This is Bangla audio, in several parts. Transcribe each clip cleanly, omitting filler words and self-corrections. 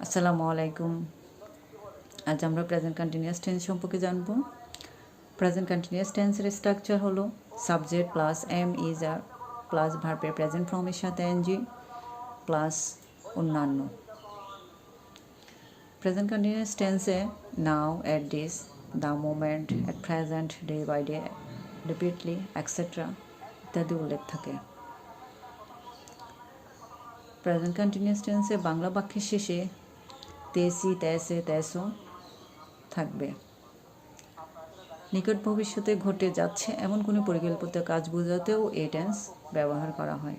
আসসালামু আলাইকুম। আজ আমরা প্রেজেন্ট কন্টিনিউয়াস টেন্স সম্পর্কে জানব। প্রেজেন্ট কন্টিনিউয়াস টেন্সের স্ট্রাকচার হলো subject plus am is are plus ভার্বের প্রেজেন্ট ফর্মের সাথে এনজি প্লাস অন্যান্য। প্রেজেন্ট কন্টিনিউয়াস টেন্সে now, at this, the moment, at present, day by day, repeatedly, etcetera ইত্যাদি উল্লেখ থাকে। প্রেজেন্ট কন্টিনিউয়াস টেন্সে বাংলা বাক্যের শেষে তেসি, তেসে, তেসো থাকবে। নিকট ভবিষ্যতে ঘটে যাচ্ছে এমন কোনো পরিকল্পিত কাজ বোঝাতেও এই টেন্স ব্যবহার করা হয়।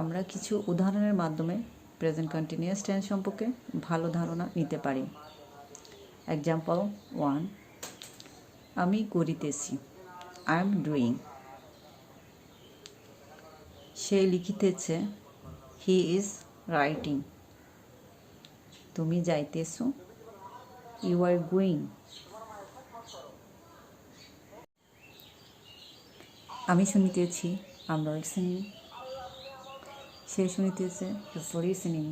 আমরা কিছু উদাহরণের মাধ্যমে প্রেজেন্ট কন্টিনিউয়াস টেন্স সম্পর্কে ভালো ধারণা নিতে পারি। এক্সাম্পল 1, আমি করিতেছি, আই এম ডুইং। সে লিখিতেছে, হি ইজ রাইটিং। তুমি যাইতেছো, ইউ আর গোয়িং। আমি শুনিতেছি, আমরা লিসেনিং। সে শুনিতেছে, ইজ লিসেনিং।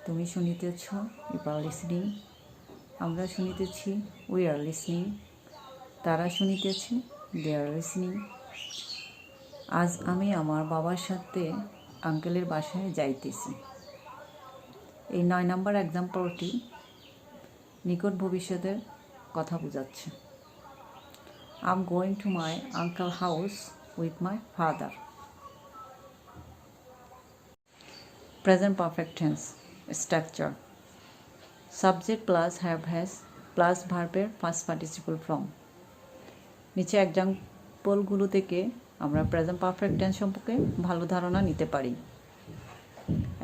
তুমি শুনিতেছ, ইউ আর লিসেনিং। আমরা শুনিতেছি, উই আর লিসেনিং। তারা শুনিতেছে, দে আর লিসেনিং। আজ আমি আমার বাবার সাথে আঙ্কেলের বাসায় যাইতেছি। এই 9 নম্বর এক্সাম্পলটি নিকট ভবিষ্যতের কথা বোঝাচ্ছে। I am going to my uncle house with my father. Present perfect tense structure subject plus have has plus ভার্বের পাস্ট পার্টিসিপল ফর্ম। নিচে এক্সাম্পলগুলো থেকে আমরা প্রেজেন্ট পারফেক্ট টেন্স সম্পর্কে ভালো ধারণা নিতে পারি।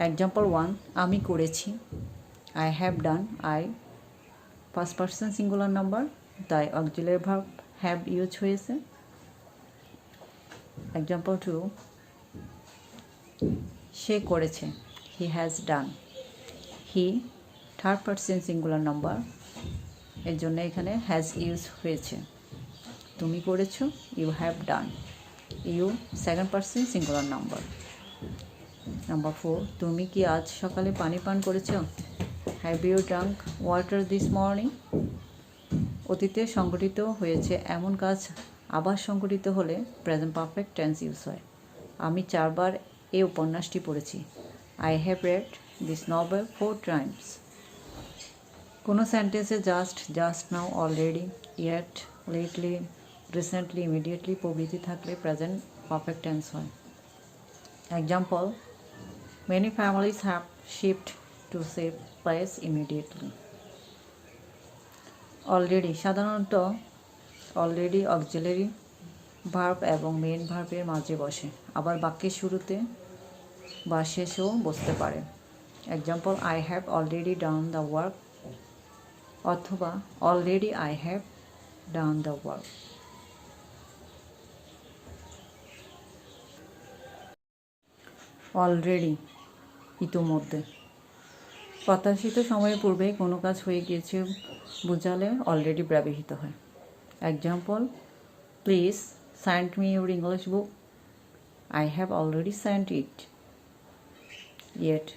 এক্সাম্পল 1, আমি করেছি, I have done. I first person singular number, তাই অক্সিলারি ভার্ব হ্যাভ ইউজ হয়েছে। এক্সাম্পল 2, সে করেছে, he has done. He third person singular number, এর জন্য এখানে হ্যাজ ইউজ হয়েছে। তুমি করেছো, you have done. You second person singular number. Number 4, তুমি কি আজ সকালে পানি পান করেছো? Have you drunk water this morning? অতীতে সংঘটিত হয়েছে এমন কাজ আবার সংঘটিত হলে প্রেজেন্ট পারফেক্ট টেন্স ইউজ হয়। আমি 4 বার এই উপন্যাসটি পড়েছি। I have read this novel 4 Times. কোনো সেন্টেন্সে just, just now, already, yet, lately, recently, immediately প্রভৃতি থাকলে প্রেজেন্ট পারফেক্ট টেন্স হয়। Example, many families have shifted to safe place immediately. Already সাধারণত অলরেডি অক্সিলারি ভার্ব এবং মেইন ভার্বের মাঝে বসে, আবার বাক্যের শুরুতে বা শেষেও বসতে পারে। Example, I have already done the work, অথবা already I have done the work. Already ইতোমধ্যে। প্রত্যাশিত সময়ের পূর্বে কোনো কাজ হয়ে গিয়েছে বোঝালে অলরেডি ব্যবহৃত হয়। Example, please send me your English book, I have already send it. Yet,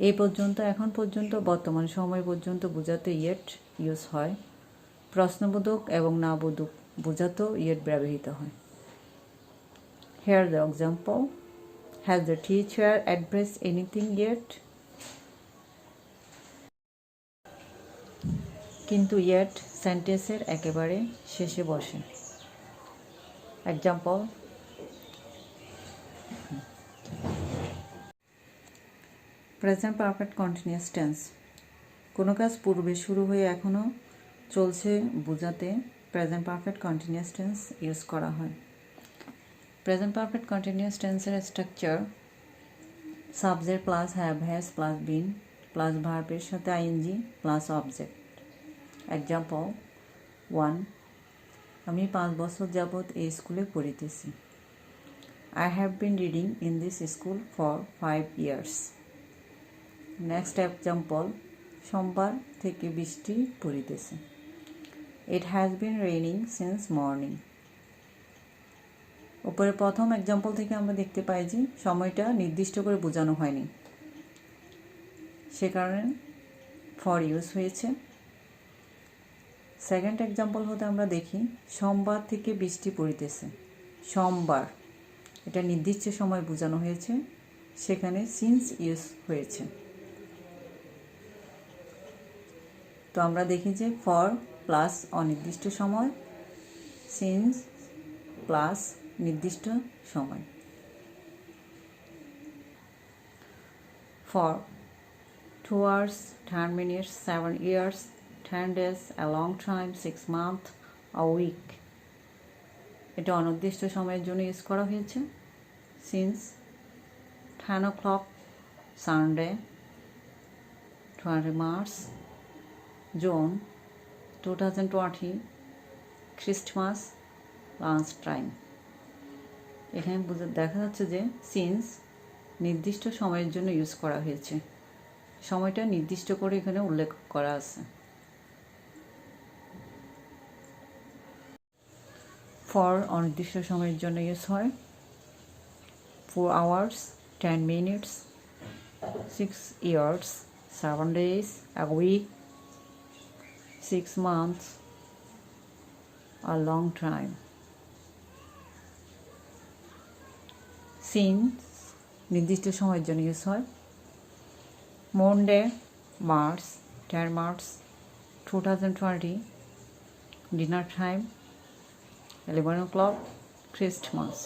এই পর্যন্ত, এখন পর্যন্ত, বর্তমান সময় পর্যন্ত বোঝাতে ইয়েট ইউজ হয়। প্রশ্নবোধক এবং না বোধক বোঝাতেও ইয়েট ব্যবহৃত হয়। Here the example, has the teacher addressed anything yet? কিন্তু ইয়েট সেন্টেন্সের একেবারে শেষে বসে। Example, present perfect continuous tense কোনো কাজ পূর্বে শুরু হয়ে এখনও চলছে বোঝাতে present perfect continuous tense use করা হয়। প্রেজেন্ট পারফেক্ট কন্টিনিউয়াস টেন্সের structure subject plus have has plus been plus ভার্বের সাথে আইএনজি প্লাস অবজেক্ট। এক্সাম্পল 1, আমি 5 বছর যাবৎ এই স্কুলে পড়িতেছি। I have been reading in this school for 5 years. Next example, সোমবার থেকে বৃষ্টি পড়িতেছে। It has been raining since morning. উপরে প্রথম এক্সাম্পল থেকে আমরা দেখতে পাই যে সময়টা নির্দিষ্ট করে বোঝানো হয়নি। সে কারণে ফর ইউজ হয়েছে। সেকেন্ড এক্সাম্পল হতে আমরা দেখি, সোমবার থেকে বৃষ্টি পড়িতেছে। সোমবার এটা নির্দিষ্ট সময় বোঝানো হয়েছে, সেখানে সিন্স ইউজ হয়েছে। তো আমরা দেখি যে ফর প্লাস অনির্দিষ্ট সময়, সিন্স প্লাস নির্দিষ্ট সময়। For 2 hours, 10 minutes, 7 years, 10 days, a long time, 6 months, a week। এটা অনির্দিষ্ট সময়ের জন্য ইউজ করা হয়েছে। Since 10 o'clock, Sunday, 20 March, June 2020, Christmas, lunch time। এখানে দেখা যাচ্ছে যে সিন্স নির্দিষ্ট সময়ের জন্য ইউজ করা হয়েছে, সময়টা নির্দিষ্ট করে এখানে উল্লেখ করা আছে। ফর অনির্দিষ্ট সময়ের জন্য ইউজ হয় 4 hours, 10 minutes, 6 years, 7 days, a week, 6 months, a long time। Since নির্দিষ্ট সময়ের জন্য ইউজ হয় Monday, March, 10 March 2020, dinner time, 11 o'clock, Christmas।